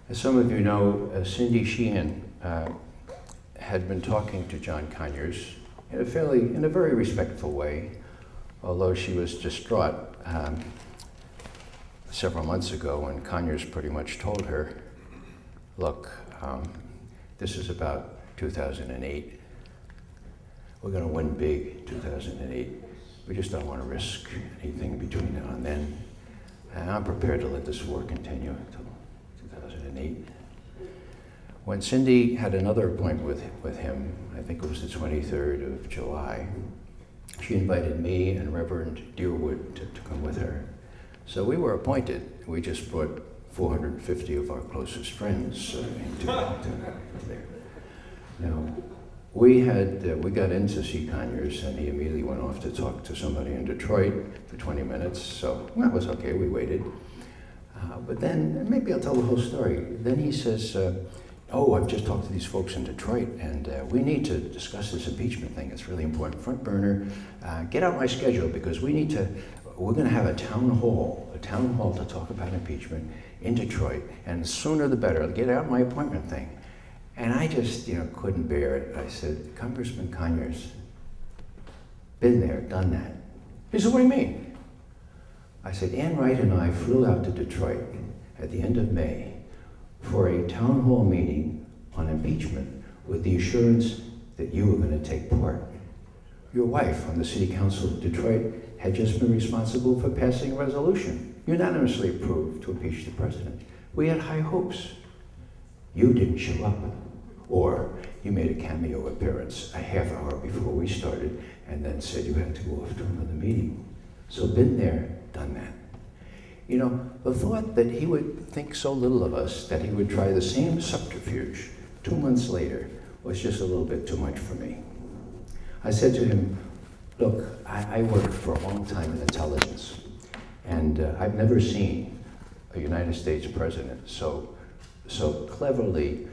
As some of you know, Cindy Sheehan had been talking to John Conyers in a very respectful way, although she was distraught several months ago when Conyers pretty much told her, look, this is about 2008. We're going to win big 2008. We just don't want to risk anything between now and then. And I'm prepared to let this war continue until 2008. When Cindy had another appointment with him, I think it was the 23rd of July, she invited me and Reverend Deerwood to come with her. So we were appointed. We just brought 450 of our closest friends into there. Now, we got in to see Conyers, and he immediately went off to talk to somebody in Detroit for 20 minutes, so that was okay, we waited. But then, maybe I'll tell the whole story. Then he says, oh, I've just talked to these folks in Detroit, and we need to discuss this impeachment thing. It's really important. Front burner, get out my schedule, because we're going to have a town hall to talk about impeachment in Detroit, and the sooner the better. Get out my appointment thing. And I just, couldn't bear it. I said, Congressman Conyers, been there, done that. He said, what do you mean? I said, Ann Wright and I flew out to Detroit at the end of May for a town hall meeting on impeachment with the assurance that you were going to take part. Your wife on the city council of Detroit had just been responsible for passing a resolution, unanimously approved to impeach the president. We had high hopes. You didn't show up. Or you made a cameo appearance a half hour before we started and then said you had to go off to another meeting. So been there, done that. The thought that he would think so little of us that he would try the same subterfuge 2 months later was just a little bit too much for me. I said to him, look, I worked for a long time in intelligence, and I've never seen a United States president so cleverly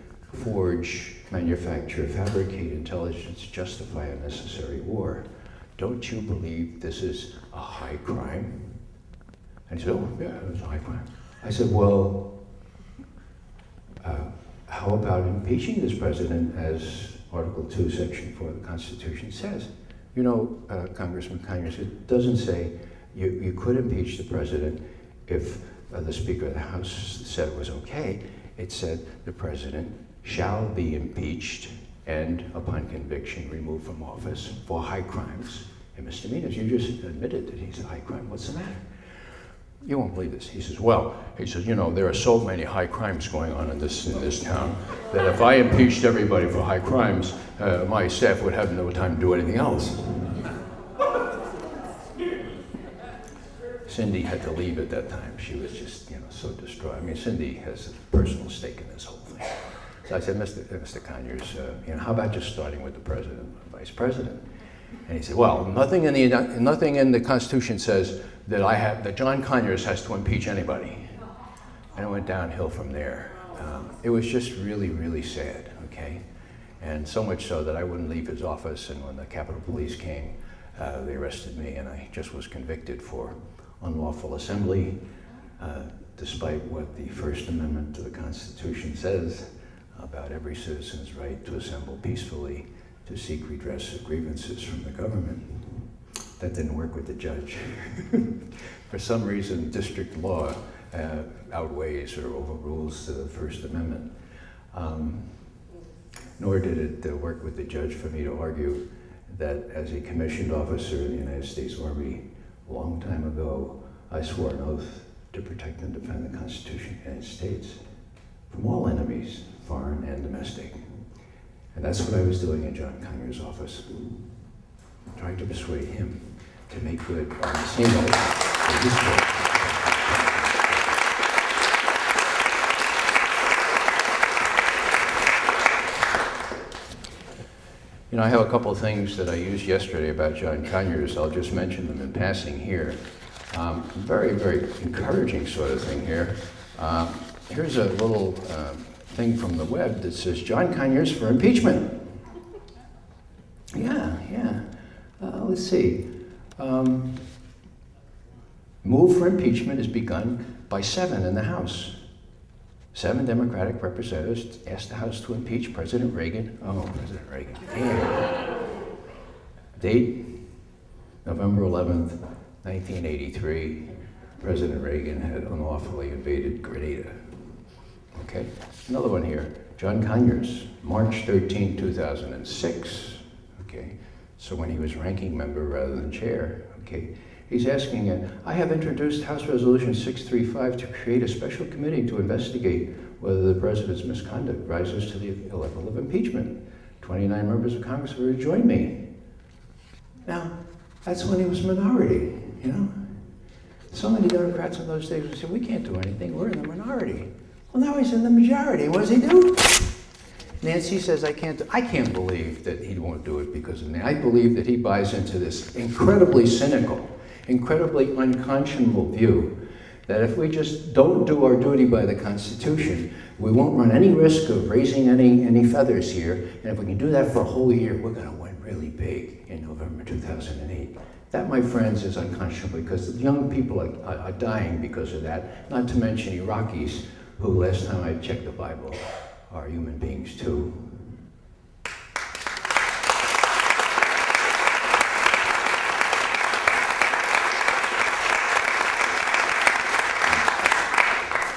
forge, manufacture, fabricate intelligence, justify unnecessary war. Don't you believe this is a high crime? And he said, oh, yeah, it was a high crime. I said, well, how about impeaching this president as Article 2, Section 4 of the Constitution says? Congressman Conyers, it doesn't say you could impeach the president if the Speaker of the House said it was okay. It said the president shall be impeached and, upon conviction, removed from office for high crimes and misdemeanors. You just admitted that he's a high crime. What's the matter? You won't believe this. He says, there are so many high crimes going on in this town that if I impeached everybody for high crimes, my staff would have no time to do anything else. Cindy had to leave at that time. She was just, so distraught. I mean, Cindy has a personal stake in this whole thing. So I said, Mr. Conyers, how about just starting with the president and vice president? And he said, well, nothing in the Constitution says that John Conyers has to impeach anybody. And it went downhill from there. It was just really, really sad, okay? And so much so that I wouldn't leave his office, and when the Capitol Police came, they arrested me, and I just was convicted for unlawful assembly, despite what the First Amendment to the Constitution says about every citizen's right to assemble peacefully to seek redress of grievances from the government. That didn't work with the judge. For some reason, district law outweighs or overrules the First Amendment. Nor did it work with the judge for me to argue that as a commissioned officer in the United States Army a long time ago, I swore an oath to protect and defend the Constitution of the United States from all enemies, foreign and domestic. And that's what I was doing in John Conyers' office, trying to persuade him to make good on the same oath that he swore. I have a couple of things that I used yesterday about John Conyers. I'll just mention them in passing here. Very, very encouraging sort of thing here. Here's a little thing from the web that says, John Conyers for impeachment. Yeah. Let's see. Move for impeachment is begun by 7 in the House. 7 Democratic representatives asked the House to impeach President Reagan. Oh, President Reagan. Damn. Date, November 11th, 1983. President Reagan had unlawfully invaded Grenada. Okay, another one here. John Conyers, March 13, 2006. Okay, so when he was ranking member rather than chair. Okay, he's asking, I have introduced House Resolution 635 to create a special committee to investigate whether the president's misconduct rises to the level of impeachment. 29 members of Congress have already joined me. Now, that's when he was minority, you know? So many Democrats in those days would say, we can't do anything, we're in the minority. Well, now he's in the majority, what does he do? Nancy says, I can't believe that he won't do it because of me. I believe that he buys into this incredibly cynical, incredibly unconscionable view that if we just don't do our duty by the Constitution, we won't run any risk of raising any feathers here, and if we can do that for a whole year, we're going to win really big in November 2008. That, my friends, is unconscionable because young people are dying because of that, not to mention Iraqis, who last time I checked the Bible, are human beings too.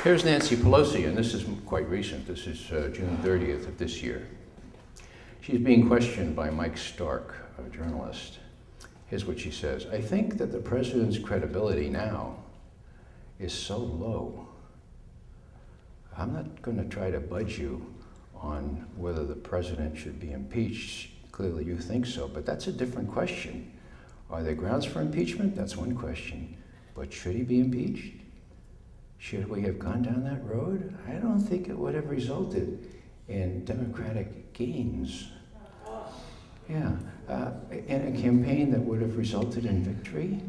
Here's Nancy Pelosi, and this is quite recent. This is June 30th of this year. She's being questioned by Mike Stark, a journalist. Here's what she says. I think that the president's credibility now is so low. I'm not going to try to budge you on whether the president should be impeached. Clearly you think so, but that's a different question. Are there grounds for impeachment? That's one question. But should he be impeached? Should we have gone down that road? I don't think it would have resulted in Democratic gains. Yeah, in a campaign that would have resulted in victory.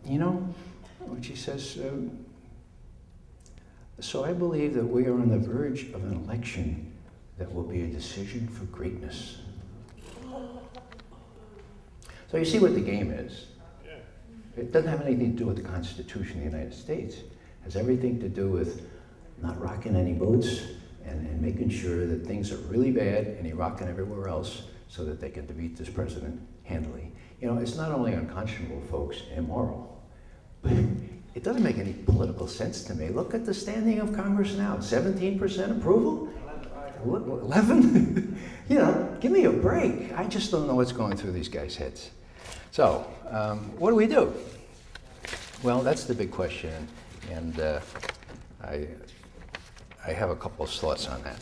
You know, what she says, so I believe that we are on the verge of an election that will be a decision for greatness. So you see what the game is. It doesn't have anything to do with the Constitution of the United States. It has everything to do with not rocking any boats and making sure that things are really bad in Iraq and everywhere else so that they can defeat this president handily. You know, it's not only unconscionable, folks, immoral, but it doesn't make any political sense to me. Look at the standing of Congress now. 17% approval? 11? You know, give me a break. I just don't know what's going through these guys' heads. So, what do we do? Well, that's the big question, and I have a couple of thoughts on that.